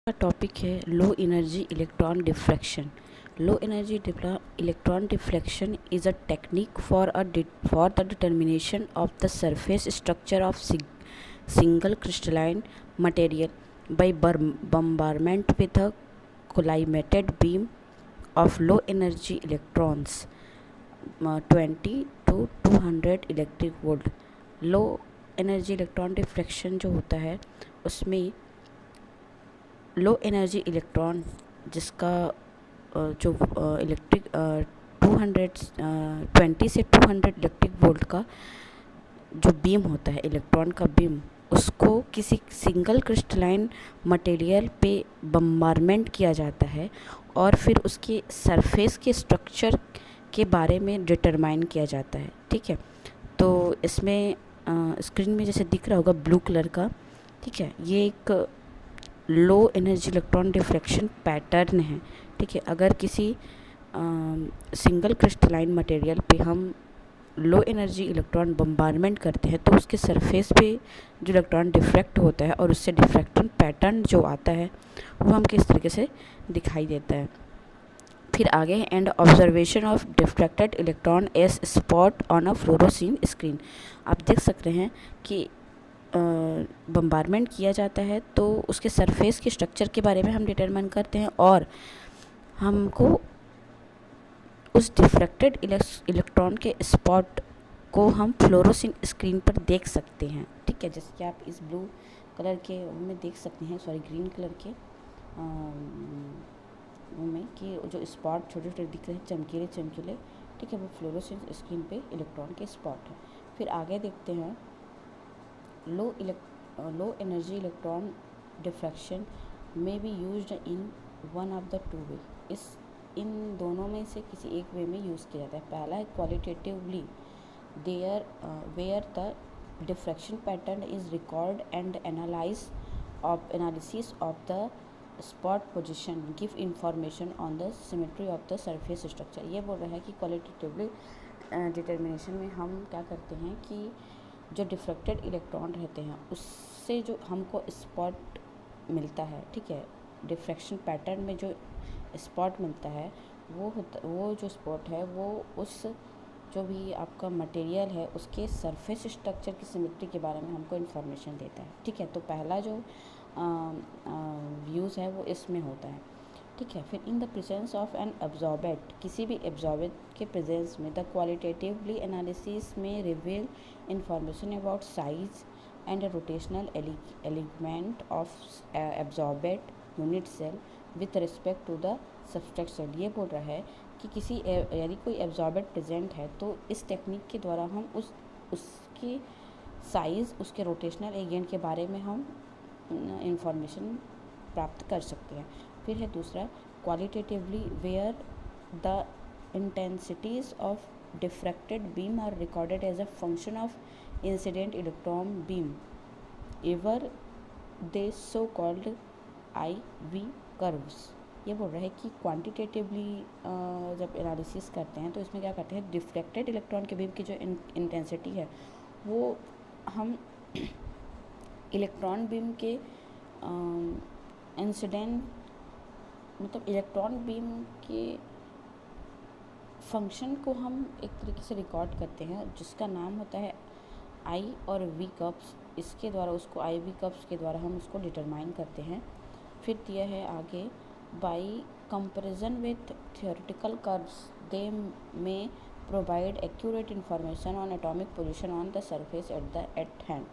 का टॉपिक है लो energy electron diffraction. Low energy electron diffraction is a technique for the determination of the surface structure of single crystalline material by bombardment with a collimated beam of low energy electrons 20 to 200 electric volt. Low energy electron diffraction जो होता है उसमें लो energy electron जिसका जो electric 20 से 200 electric volt का जो beam होता है, इलेक्ट्रॉन का बीम, उसको किसी सिंगल क्रिस्टलाइन मटेरियल पे बम्बारमेंट किया जाता है और फिर उसके सरफेस के स्ट्रक्चर के बारे में डिटरमाइन किया जाता है। ठीक है, तो इसमें स्क्रीन में जैसे दिख रहा होगा ब्लू कलर का, ठीक है, ये एक लो एनर्जी इलेक्ट्रॉन डिफ्रैक्शन पैटर्न है। ठीक है, अगर किसी सिंगल क्रिस्टलाइन मटेरियल पे हम लो एनर्जी इलेक्ट्रॉन बम्बारमेंट करते हैं तो उसके सरफेस पे जो इलेक्ट्रॉन डिफ्रैक्ट होता है और उससे डिफ्रैक्शन पैटर्न जो आता है वो हम किस तरीके से दिखाई देता है। फिर आगे है and observation of diffracted electron as spot on a fluorescent screen. आप देख सकते हैं कि बम्बारमेंट किया जाता है तो उसके सरफेस के स्ट्रक्चर के बारे में हम डिटरमाइन करते हैं और हमको उस डिफ्रैक्टेड इलेक्ट्रॉन के स्पॉट को हम फ्लोरोसिन स्क्रीन पर देख सकते हैं। ठीक है, जैसे कि आप इस ब्लू कलर के में देख सकते हैं, सॉरी ग्रीन कलर के में कि जो स्पॉट छोटे छोटे दिख रहे हैं चमकीले चमकीले, ठीक है, वो फ्लोरोसिन स्क्रीन पे इलेक्ट्रॉन के स्पॉट हैं। फिर आगे देखते हैं लो एनर्जी इलेक्ट्रॉन डिफ्रैक्शन में be used in one of the two way. इन दोनों में से किसी एक वे में यूज़ किया जाता है। पहला है qualitatively there where the diffraction pattern is record and analysis of the spot position give information on the symmetry of the surface structure. ये बोल रहा है कि क्वालिटेटिवली डिटर्मिनेशन में हम क्या करते हैं कि जो डिफ्रैक्टेड इलेक्ट्रॉन रहते हैं उससे जो हमको स्पॉट मिलता है, ठीक है, डिफ्रैक्शन पैटर्न में जो स्पॉट मिलता है वो जो स्पॉट है वो उस जो भी आपका मटेरियल है उसके सरफेस स्ट्रक्चर की सिमेट्री के बारे में हमको इन्फॉर्मेशन देता है। ठीक है, तो पहला जो व्यूज़ है वो इसमें होता है। ठीक है, फिर in the presence of an absorbate, किसी भी एब्जॉर्बेट के प्रेजेंस में द क्वालिटेटिवली एनालिसिस में reveal information about size and rotational element of absorbate unit cell with respect to the substrate cell. ये बोल रहा है कि किसी यदि कोई एब्जॉर्बेट प्रेजेंट है तो इस टेक्निक के द्वारा हम उसकी साइज़, उसके रोटेशनल एजेंट के बारे में हम इंफॉर्मेशन प्राप्त कर सकते हैं। फिर है दूसरा qualitatively where the intensities of diffracted beam are recorded as a function of incident electron beam ever they so called IV curves. ये बोल रहा है कि क्वांटिटेटिवली जब एनालिसिस करते हैं तो इसमें क्या करते हैं, डिफ्रैक्टेड इलेक्ट्रॉन के बीम की जो इंटेंसिटी है वो हम इलेक्ट्रॉन बीम के इंसिडेंट मतलब इलेक्ट्रॉन बीम के फंक्शन को हम एक तरीके से रिकॉर्ड करते हैं जिसका नाम होता है I और V कर्व्स। इसके द्वारा उसको IV कर्व्स के द्वारा हम उसको डिटरमाइन करते हैं। फिर दिया है आगे by comparison with theoretical curves they में provide accurate information on atomic position on the surface at hand.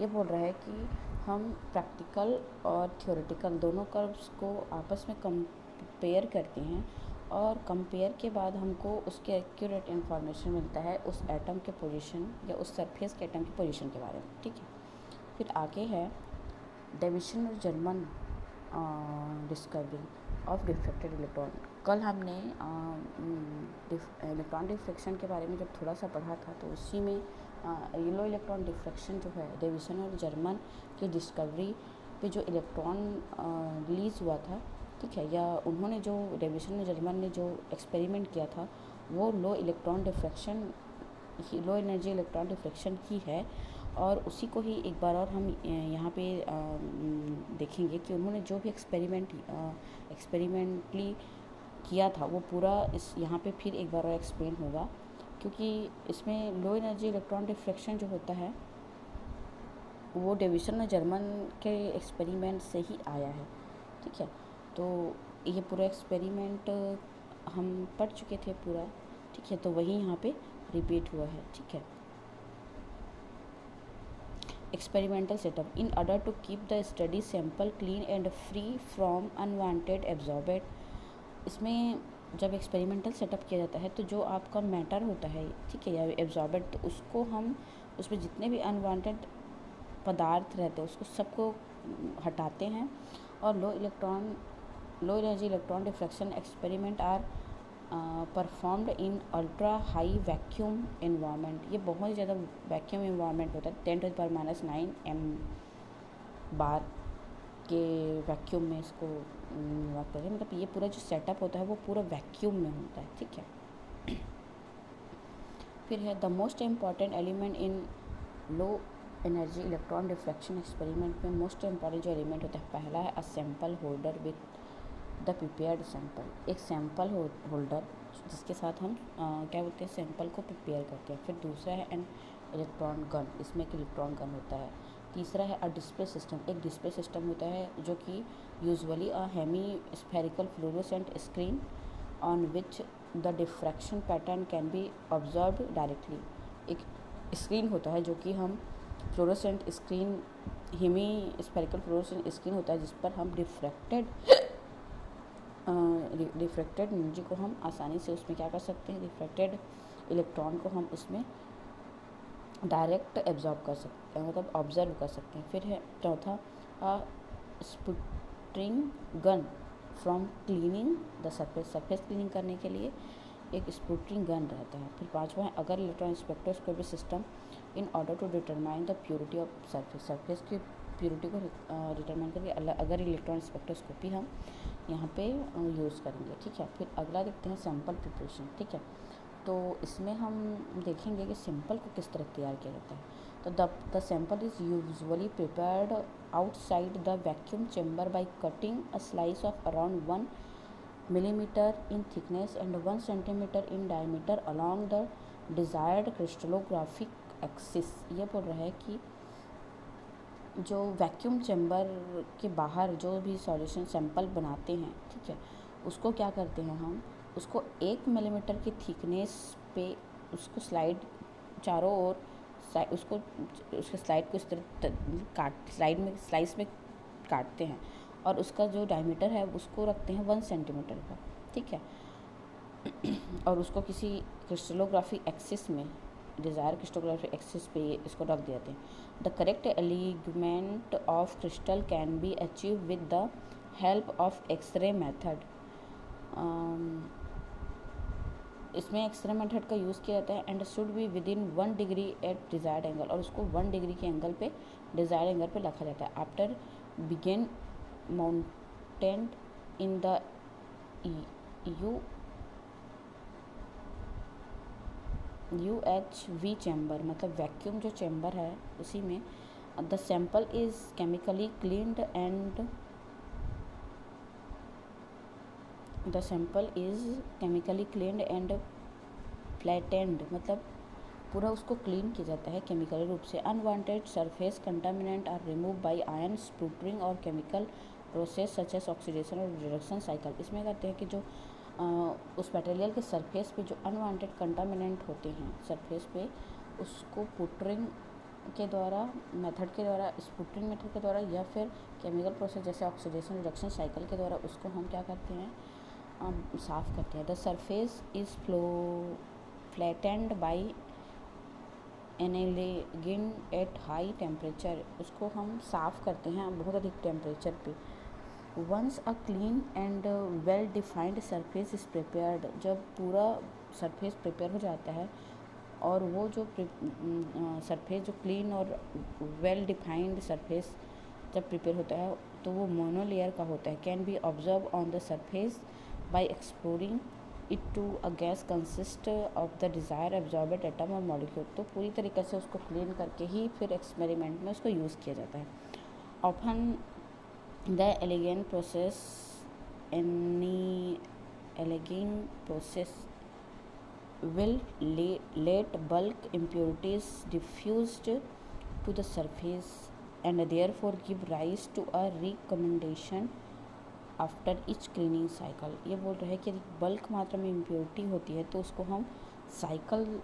ये बोल रहा है कि हम प्रैक्टिकल और थियोरेटिकल दोनों कर्व्स को आपस में कंपेयर करते हैं और कंपेयर के बाद हमको उसके एक्यूरेट इन्फॉर्मेशन मिलता है उस एटम के पोजीशन या उस सरफेस के एटम की पोजीशन के बारे में। ठीक है, फिर आगे है डेविसन और German discovery of diffracted electron. कल हमने इलेक्ट्रॉन डिफ्रैक्शन के बारे में जब थोड़ा सा पढ़ा था तो उसी में येलो इलेक्ट्रॉन डिफ्रैक्शन जो है डेविसन और जर्मन की डिस्कवरी पे जो इलेक्ट्रॉन रिलीज़ हुआ था, ठीक है, या उन्होंने जो डेविसन और जर्मन ने जो एक्सपेरिमेंट किया था वो लो एनर्जी इलेक्ट्रॉन डिफ्रैक्शन ही है। और उसी को ही एक बार और हम यहाँ पे देखेंगे कि उन्होंने जो भी एक्सपेरिमेंटली किया था वो पूरा इस यहाँ पे फिर एक बार और एक्सप्लेन होगा, क्योंकि इसमें लो एनर्जी इलेक्ट्रॉन डिफ्रैक्शन जो होता है वो डेविसन और जर्मन के एक्सपेरिमेंट से ही आया है। ठीक है, तो ये पूरा एक्सपेरिमेंट हम पढ़ चुके थे पूरा। ठीक है, तो वही यहाँ पे रिपीट हुआ है। ठीक है, experimental setup in order to keep the study sample clean and free from unwanted absorbent. इसमें जब एक्सपेरिमेंटल सेटअप किया जाता है तो जो आपका मैटर होता है, ठीक है, या एब्जॉर्बेंट, तो उसको हम उसमें जितने भी अनवांटेड पदार्थ रहते हैं उसको सबको हटाते हैं। और low energy electron diffraction experiment are performed in ultra high vacuum environment. ये बहुत ज़्यादा वैक्यूम एनवायरनमेंट होता है, 10⁻⁹ m बार के वैक्यूम में इसको वर्क करते हैं। मतलब ये पूरा जो सेटअप होता है वो पूरा वैक्यूम में होता है। ठीक है, फिर है the most important element in low energy electron diffraction experiment में मोस्ट इम्पॉर्टेंट जो एलिमेंट होता है, पहला है a sample holder with the prepared sample. एक सैंपल होल्डर जिसके साथ हम क्या बोलते हैं, सैंपल को प्रिपेयर करते हैं। फिर दूसरा है एन इलेक्ट्रॉन गन, इसमें एक इलेक्ट्रॉन गन होता है। तीसरा है अ डिस्प्ले सिस्टम, एक डिस्प्ले सिस्टम होता है जो कि usually a hemispherical fluorescent screen on which the diffraction pattern can be observed directly. एक स्क्रीन होता है जो कि हम fluorescent screen, hemispherical fluorescent screen होता है जिस पर हम रिफ्रैक्टेड एनर्जी को हम आसानी से उसमें क्या कर सकते हैं, रिफ्रैक्टेड इलेक्ट्रॉन को हम उसमें डायरेक्ट एब्जॉर्ब कर सकते हैं, मतलब ऑब्जर्व कर सकते हैं। फिर है चौथा sputtering gun from cleaning the surface cleaning करने के लिए एक स्पुटरिंग गन रहता है। फिर पांचवा है Auger electron spectroscopy system in order to determine the purity of surface की प्योरिटी को डिटरमाइन करके अगर इलेक्ट्रॉन स्पेक्ट्रोस्कोपी हम यहाँ पे यूज़ करेंगे। ठीक है, फिर अगला देखते हैं सैंपल प्रिपरेशन। ठीक है, तो इसमें हम देखेंगे कि सैंपल को किस तरह तैयार किया जाता है। तो the sample is usually prepared outside the vacuum chamber by cutting a slice of around 1 millimeter in thickness and 1 centimeter in diameter along the desired crystallographic axis। ये बोल रहा है कि जो वैक्यूम चैम्बर के बाहर जो भी सॉल्यूशन सैंपल बनाते हैं, ठीक है, उसको क्या करते हैं हम, उसको 1 मिलीमीटर की थिकनेस पे उसको चारों ओर उसको उसके स्लाइड को इस तरह स्लाइस में काटते हैं और उसका जो डायमीटर है उसको रखते हैं 1 सेंटीमीटर का। ठीक है, और उसको किसी क्रिस्टलोग्राफी एक्सिस में, डिज़ायर क्रिस्टलोग्राफी एक्सिस पे इसको रख देते हैं। The correct alignment of crystal can be achieve with the help of x ray method. इसमें एक्सरे मेथड का यूज़ किया जाता है and should be within 1 degree at desired angle, और उसको 1 डिग्री के एंगल पे डिज़ायर्ड एंगल पे रखा जाता है। After begin mounted in the UHV chamber, मतलब वैक्यूम जो चैम्बर है उसी में the sample is chemically cleaned and flattened, मतलब पूरा उसको क्लीन किया जाता है केमिकल रूप से। Unwanted surface contaminant are remove by ion sputtering और chemical process such as oxidation और रिडक्शन साइकिल। इसमें कहते हैं कि जो उस मटेरियल के सरफेस पे जो अनवांटेड कंटामिनेंट होते हैं सरफेस पे, उसको पुटरिंग के द्वारा मेथड के द्वारा, स्पुटरिंग मेथड के द्वारा या फिर केमिकल प्रोसेस जैसे ऑक्सीडेशन रिडक्शन साइकिल के द्वारा उसको हम क्या करते हैं, साफ़ करते हैं। The surface is flattened by annealing at high temperature, उसको हम साफ़ करते हैं बहुत अधिक टेम्परेचर पे। Once a clean and well defined surface is prepared, जब पूरा सरफेस प्रिपेयर हो जाता है और वो जो सरफेस जो क्लीन और वेल डिफाइंड सरफेस जब प्रिपेयर होता है तो वो मोनोलेयर का होता है। Can be observe on the surface by exploring it to a gas consist of the desire absorbed atom और मॉलिक्यूल। तो पूरी तरीके से उसको क्लीन करके ही फिर एक्सपेरिमेंट में उसको यूज़ किया जाता है। Often the elegant process will let bulk impurities diffused to the surface and therefore give rise to a recommendation after etch cleaning cycle. ये बोल रहे हैं कि यदि बल्क मात्रा में इम्प्योरिटी होती है तो उसको हम साइकिल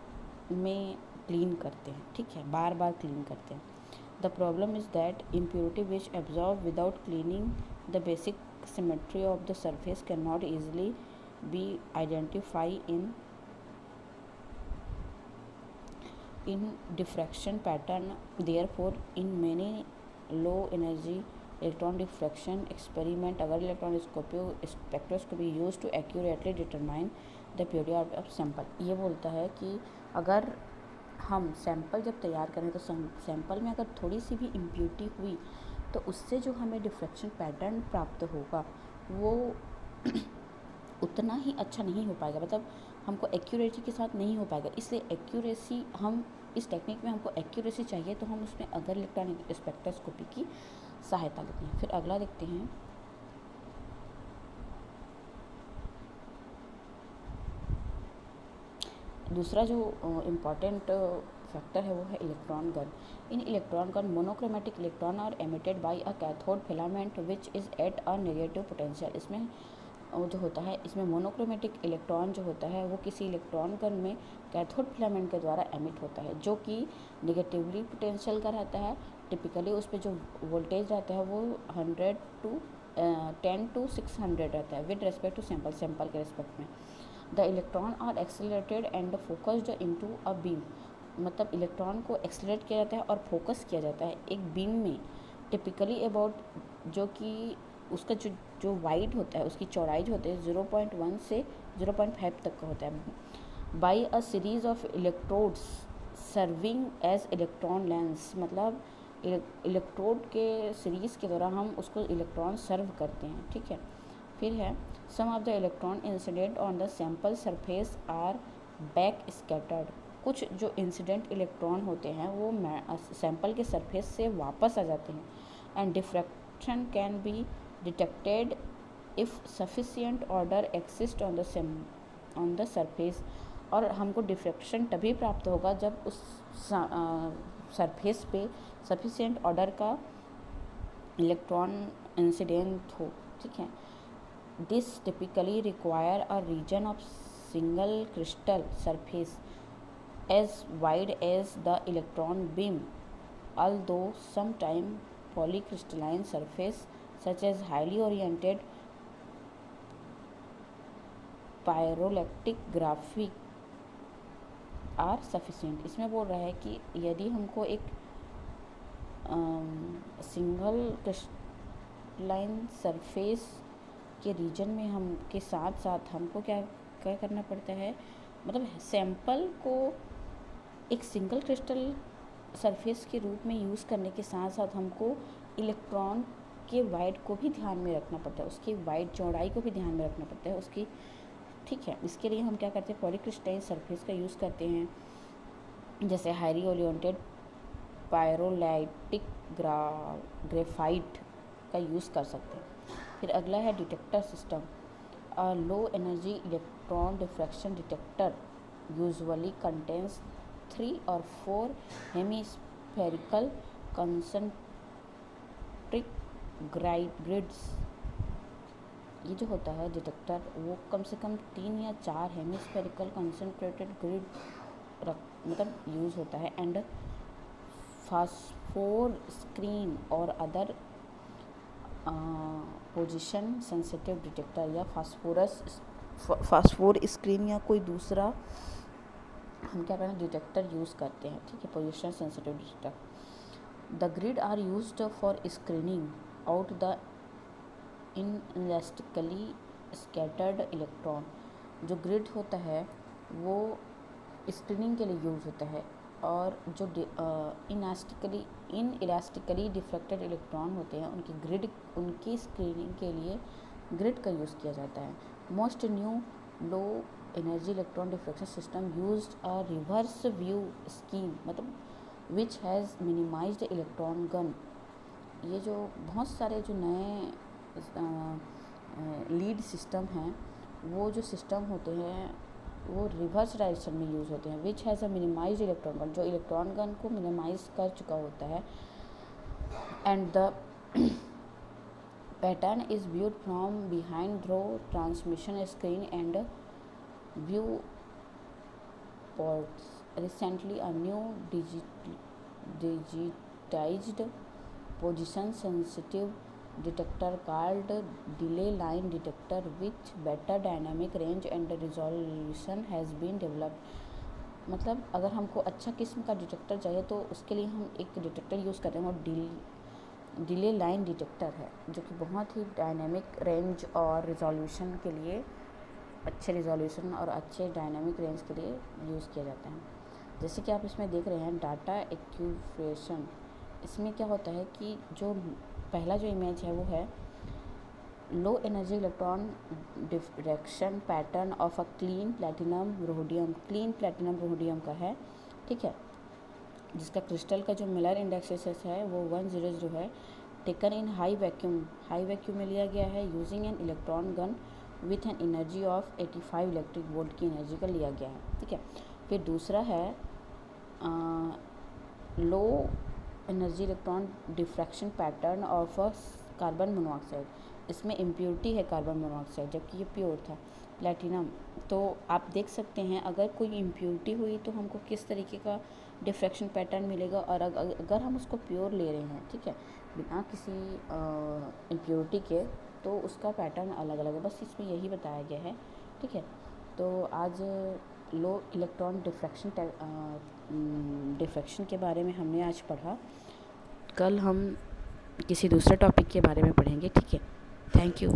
में क्लीन करते हैं, ठीक है, बार बार क्लीन करते हैं। The problem is that impurity which absorb without cleaning the basic symmetry of the surface can not easily B identify in diffraction pattern. Therefore in many low energy electron diffraction experiment Auger electron spectroscopy use to accurately determine the purity of sample. ये बोलता है कि अगर हम sample जब तैयार करें तो सैंपल में अगर थोड़ी सी भी इम्प्योरिटी हुई तो उससे जो हमें डिफ्रैक्शन पैटर्न प्राप्त होगा वो उतना ही अच्छा नहीं हो पाएगा, मतलब हमको एक्यूरेसी के साथ नहीं हो पाएगा। इसलिए एक्यूरेसी, हम इस टेक्निक में हमको एक्यूरेसी चाहिए तो हम उसमें अगर इलेक्ट्रॉनिक स्पेक्ट्रोस्कोपी की सहायता लेते हैं। फिर अगला देखते हैं, दूसरा जो इम्पॉर्टेंट फैक्टर है वो है electron gun. In electron gun monochromatic electron are emitted by a cathode filament which is at a negative potential. इसमें जो होता है, इसमें मोनोक्रोमेटिक इलेक्ट्रॉन जो होता है वो किसी इलेक्ट्रॉन गन में कैथोड फिलामेंट के द्वारा एमिट होता है जो कि नेगेटिवली पोटेंशियल का रहता है। टिपिकली उस पर जो वोल्टेज रहता है वो 10 to 600 रहता है विद रेस्पेक्ट टू सैंपल के रेस्पेक्ट में। The electron are accelerated and focused into a beam, मतलब इलेक्ट्रॉन को एक्सेलरेट किया जाता है और फोकस किया जाता है एक बीम में, टिपिकली अबाउट, जो कि उसका जो वाइड होता है उसकी चौड़ाई जो होती है 0.1 से 0.5 तक का होता है। By a series of electrodes serving as electron lens, मतलब इलेक्ट्रोड के सीरीज़ के द्वारा हम उसको इलेक्ट्रॉन सर्व करते हैं, ठीक है। फिर है some of the electron incident on the sample surface are back scattered. कुछ जो इंसिडेंट इलेक्ट्रॉन होते हैं वो सैंपल के सरफेस से वापस आ जाते हैं। And diffraction can be detected if sufficient order exist on the surface. और हमको डिफ्रैक्शन तभी प्राप्त होगा जब उस सरफेस पे सफिशिएंट ऑर्डर का इलेक्ट्रॉन इंसिडेंट हो, ठीक है। This typically require a region of single crystal surface as wide as the electron beam, although sometime polycrystalline surface such as highly oriented pyroelectric graphic are sufficient। इसमें बोल रहा है कि यदि हमको एक सिंगल क्रिस्टलाइन सरफेस के रीजन में हम के साथ साथ हमको क्या क्या करना पड़ता है, मतलब सैंपल को एक सिंगल क्रिस्टल सरफेस के रूप में यूज़ करने के साथ साथ हमको इलेक्ट्रॉन के वाइड को भी ध्यान में रखना पड़ता है, उसकी वाइड चौड़ाई को भी ध्यान में रखना पड़ता है उसकी, ठीक है। इसके लिए हम क्या करते हैं, पॉलीक्रिस्टलाइन सरफेस का यूज़ करते हैं, जैसे हाईली ओरिएंटेड पायरोलाइटिक ग्रेफाइट का यूज़ कर सकते हैं। फिर अगला है detector system. Low energy electron diffraction detector usually contains 3 or 4 hemispherical concentric grids. ये जो होता है डिटेक्टर वो कम से कम 3 या 4 हेमिस्फेरिकल कंसंट्रेटेड ग्रिड मतलब यूज़ होता है। एंड फास्फोर स्क्रीन और अदर पोजीशन सेंसिटिव डिटेक्टर, या फास्फोर स्क्रीन या कोई दूसरा हम क्या करें डिटेक्टर यूज़ करते हैं, ठीक है, position sensitive detector. The grid are used for screening out the inelastically scattered electron. जो ग्रिड होता है वो स्क्रीनिंग के लिए यूज़ होता है, और जो इनइलास्टिकली डिफ्रैक्टेड इलेक्ट्रॉन होते हैं उनकी स्क्रीनिंग के लिए ग्रिड का यूज़ किया जाता है। Most new low energy electron diffraction system used a reverse view scheme, मतलब which has minimized electron gun. ये जो बहुत सारे जो नए लीड सिस्टम हैं, वो जो सिस्टम होते हैं वो रिवर्स डायरेक्शन में यूज़ होते हैं, which has a minimised electron gun, जो इलेक्ट्रॉन गन को मिनिमाइज कर चुका होता है। And the pattern is viewed from behind through transmission screen and view ports. Recently, a new digitized position-sensitive detector called delay line detector with better dynamic range and resolution has been developed. मतलब अगर हमको अच्छा किस्म का detector चाहिए तो उसके लिए हम एक डिटेक्टर यूज़ करते हैं, वो डिले लाइन डिटेक्टर है, जो कि बहुत ही डायनेमिक रेंज और रिजोल्यूशन के लिए, अच्छे रिजोल्यूशन और अच्छे डायनामिक रेंज के लिए यूज़ किया जाता है। जैसे कि आप इसमें देख रहे हैं डाटा एक्यूरेशन। इसमें क्या होता है कि जो पहला जो इमेज है वो है लो energy electron diffraction pattern of a clean platinum rhodium का है, ठीक है, जिसका क्रिस्टल का जो मिलर इंडेक्स है वो 100 है, टेकन इन हाई वैक्यूम में लिया गया है, using an electron gun with an energy of 85 electric volt की एनर्जी का लिया गया है, ठीक है। फिर दूसरा है लो energy electron diffraction pattern of carbon monoxide. इसमें इम्प्योरिटी है कार्बन मोनोऑक्साइड, जबकि ये प्योर था प्लैटिनम। तो आप देख सकते हैं अगर कोई इम्प्योरिटी हुई तो हमको किस तरीके का डिफ्रैक्शन पैटर्न मिलेगा, और अगर हम उसको प्योर ले रहे हैं, ठीक है, बिना किसी इम्प्योरिटी के, तो उसका पैटर्न अलग अलग है। बस इसमें यही बताया गया है, ठीक है। तो आज लो इलेक्ट्रॉन डिफ्रैक्शन के बारे में हमने आज पढ़ा। कल हम किसी दूसरे टॉपिक के बारे में पढ़ेंगे, ठीक है। Thank you.